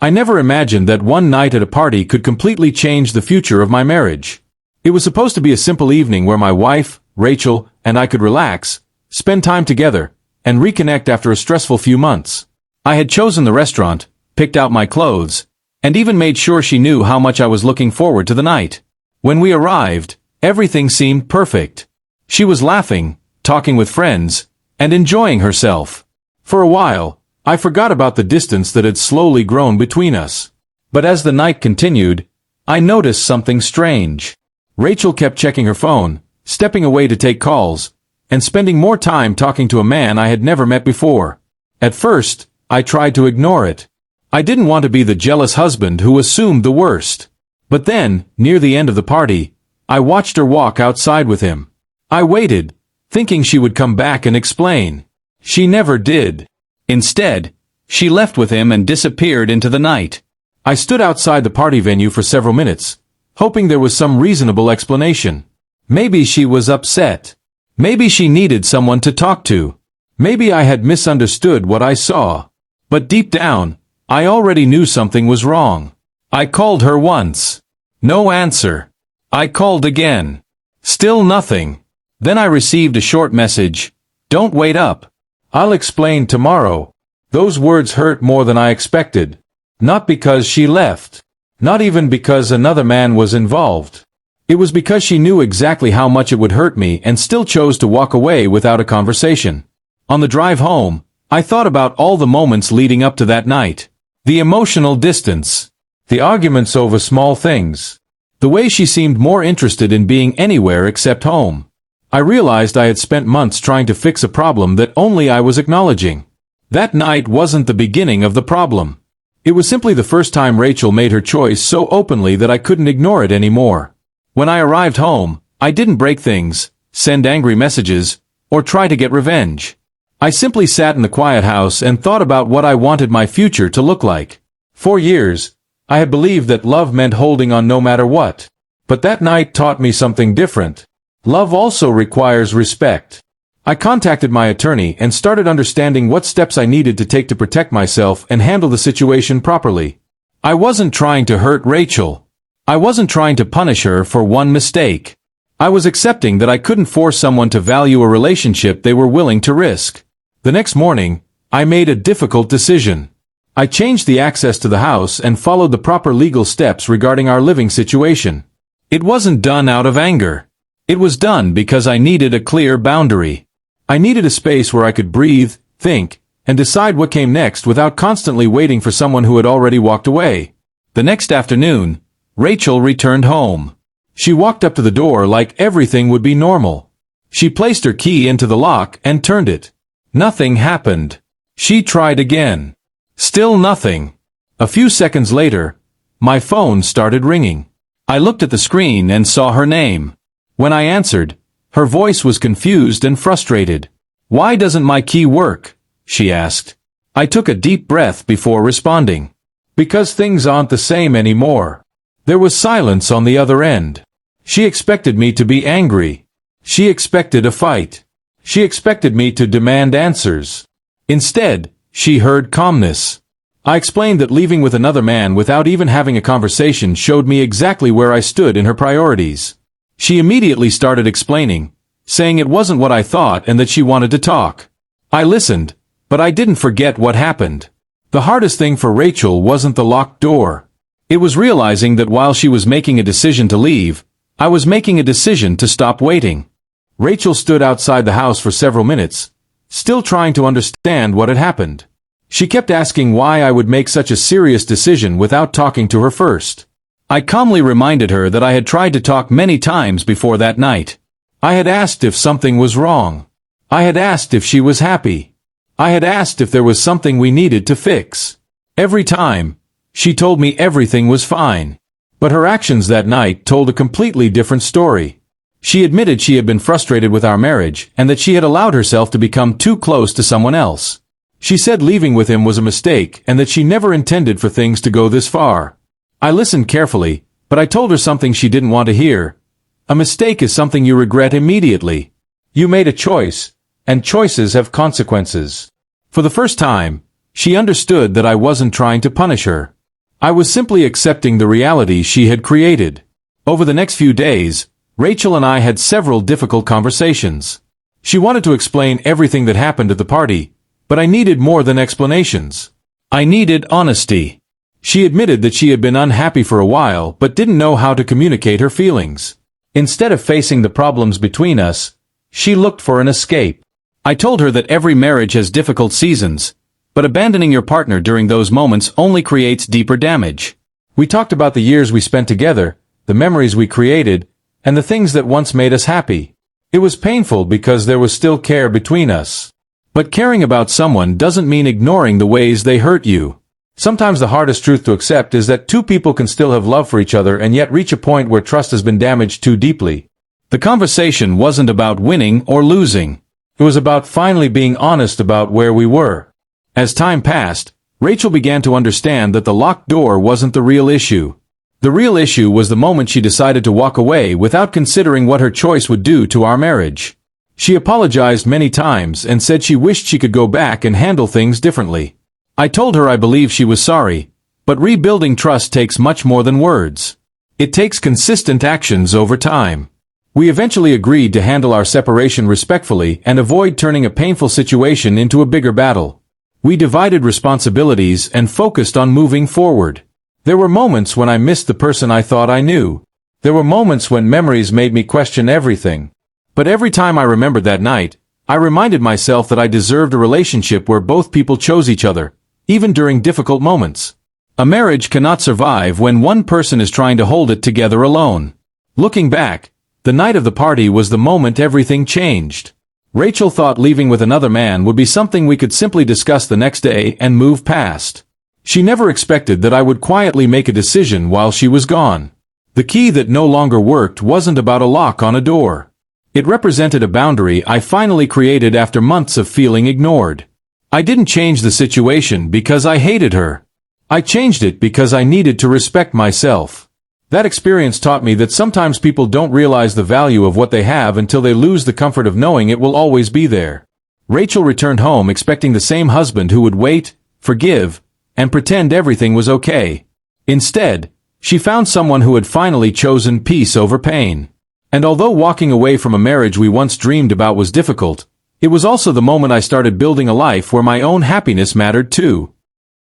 I never imagined that one night at a party could completely change the future of my marriage. It was supposed to be a simple evening where my wife, Rachel, and I could relax, spend time together, and reconnect after a stressful few months. I had chosen the restaurant, picked out my clothes, and even made sure she knew how much I was looking forward to the night. When we arrived, everything seemed perfect. She was laughing, talking with friends, and enjoying herself. For a while, I forgot about the distance that had slowly grown between us. But as the night continued, I noticed something strange. Rachel kept checking her phone, stepping away to take calls, and spending more time talking to a man I had never met before. At first, I tried to ignore it. I didn't want to be the jealous husband who assumed the worst. But then, near the end of the party, I watched her walk outside with him. I waited, thinking she would come back and explain. She never did. Instead, she left with him and disappeared into the night. I stood outside the party venue for several minutes, hoping there was some reasonable explanation. Maybe she was upset. Maybe she needed someone to talk to. Maybe I had misunderstood what I saw. But deep down, I already knew something was wrong. I called her once. No answer. I called again. Still nothing. Then I received a short message. Don't wait up. I'll explain tomorrow. Those words hurt more than I expected. Not because she left. Not even because another man was involved. It was because she knew exactly how much it would hurt me and still chose to walk away without a conversation. On the drive home, I thought about all the moments leading up to that night. The emotional distance. The arguments over small things. The way she seemed more interested in being anywhere except home. I realized I had spent months trying to fix a problem that only I was acknowledging. That night wasn't the beginning of the problem. It was simply the first time Rachel made her choice so openly that I couldn't ignore it anymore. When I arrived home, I didn't break things, send angry messages, or try to get revenge. I simply sat in the quiet house and thought about what I wanted my future to look like. For years, I had believed that love meant holding on no matter what. But that night taught me something different. Love also requires respect. I contacted my attorney and started understanding what steps I needed to take to protect myself and handle the situation properly. I wasn't trying to hurt Rachel. I wasn't trying to punish her for one mistake. I was accepting that I couldn't force someone to value a relationship they were willing to risk. The next morning, I made a difficult decision. I changed the access to the house and followed the proper legal steps regarding our living situation. It wasn't done out of anger. It was done because I needed a clear boundary. I needed a space where I could breathe, think, and decide what came next without constantly waiting for someone who had already walked away. The next afternoon, Rachel returned home. She walked up to the door like everything would be normal. She placed her key into the lock and turned it. Nothing happened. She tried again. Still nothing. A few seconds later, my phone started ringing. I looked at the screen and saw her name. When I answered, her voice was confused and frustrated. "Why doesn't my key work?" she asked. I took a deep breath before responding. "Because things aren't the same anymore." There was silence on the other end. She expected me to be angry. She expected a fight. She expected me to demand answers. Instead, she heard calmness. I explained that leaving with another man without even having a conversation showed me exactly where I stood in her priorities. She immediately started explaining, saying it wasn't what I thought and that she wanted to talk. I listened, but I didn't forget what happened. The hardest thing for Rachel wasn't the locked door. It was realizing that while she was making a decision to leave, I was making a decision to stop waiting. Rachel stood outside the house for several minutes, still trying to understand what had happened. She kept asking why I would make such a serious decision without talking to her first. I calmly reminded her that I had tried to talk many times before that night. I had asked if something was wrong. I had asked if she was happy. I had asked if there was something we needed to fix. Every time, she told me everything was fine. But her actions that night told a completely different story. She admitted she had been frustrated with our marriage and that she had allowed herself to become too close to someone else. She said leaving with him was a mistake and that she never intended for things to go this far. I listened carefully, but I told her something she didn't want to hear. A mistake is something you regret immediately. You made a choice, and choices have consequences. For the first time, she understood that I wasn't trying to punish her. I was simply accepting the reality she had created. Over the next few days, Rachel and I had several difficult conversations. She wanted to explain everything that happened at the party, but I needed more than explanations. I needed honesty. She admitted that she had been unhappy for a while but didn't know how to communicate her feelings. Instead of facing the problems between us, she looked for an escape. I told her that every marriage has difficult seasons, but abandoning your partner during those moments only creates deeper damage. We talked about the years we spent together, the memories we created, and the things that once made us happy. It was painful because there was still care between us. But caring about someone doesn't mean ignoring the ways they hurt you. Sometimes the hardest truth to accept is that two people can still have love for each other and yet reach a point where trust has been damaged too deeply. The conversation wasn't about winning or losing. It was about finally being honest about where we were. As time passed, Rachel began to understand that the locked door wasn't the real issue. The real issue was the moment she decided to walk away without considering what her choice would do to our marriage. She apologized many times and said she wished she could go back and handle things differently. I told her I believe she was sorry, but rebuilding trust takes much more than words. It takes consistent actions over time. We eventually agreed to handle our separation respectfully and avoid turning a painful situation into a bigger battle. We divided responsibilities and focused on moving forward. There were moments when I missed the person I thought I knew. There were moments when memories made me question everything. But every time I remembered that night, I reminded myself that I deserved a relationship where both people chose each other, even during difficult moments. A marriage cannot survive when one person is trying to hold it together alone. Looking back, the night of the party was the moment everything changed. Rachel thought leaving with another man would be something we could simply discuss the next day and move past. She never expected that I would quietly make a decision while she was gone. The key that no longer worked wasn't about a lock on a door. It represented a boundary I finally created after months of feeling ignored. I didn't change the situation because I hated her. I changed it because I needed to respect myself. That experience taught me that sometimes people don't realize the value of what they have until they lose the comfort of knowing it will always be there. Rachel returned home expecting the same husband who would wait, forgive, and pretend everything was okay. Instead, she found someone who had finally chosen peace over pain. And although walking away from a marriage we once dreamed about was difficult, it was also the moment I started building a life where my own happiness mattered too.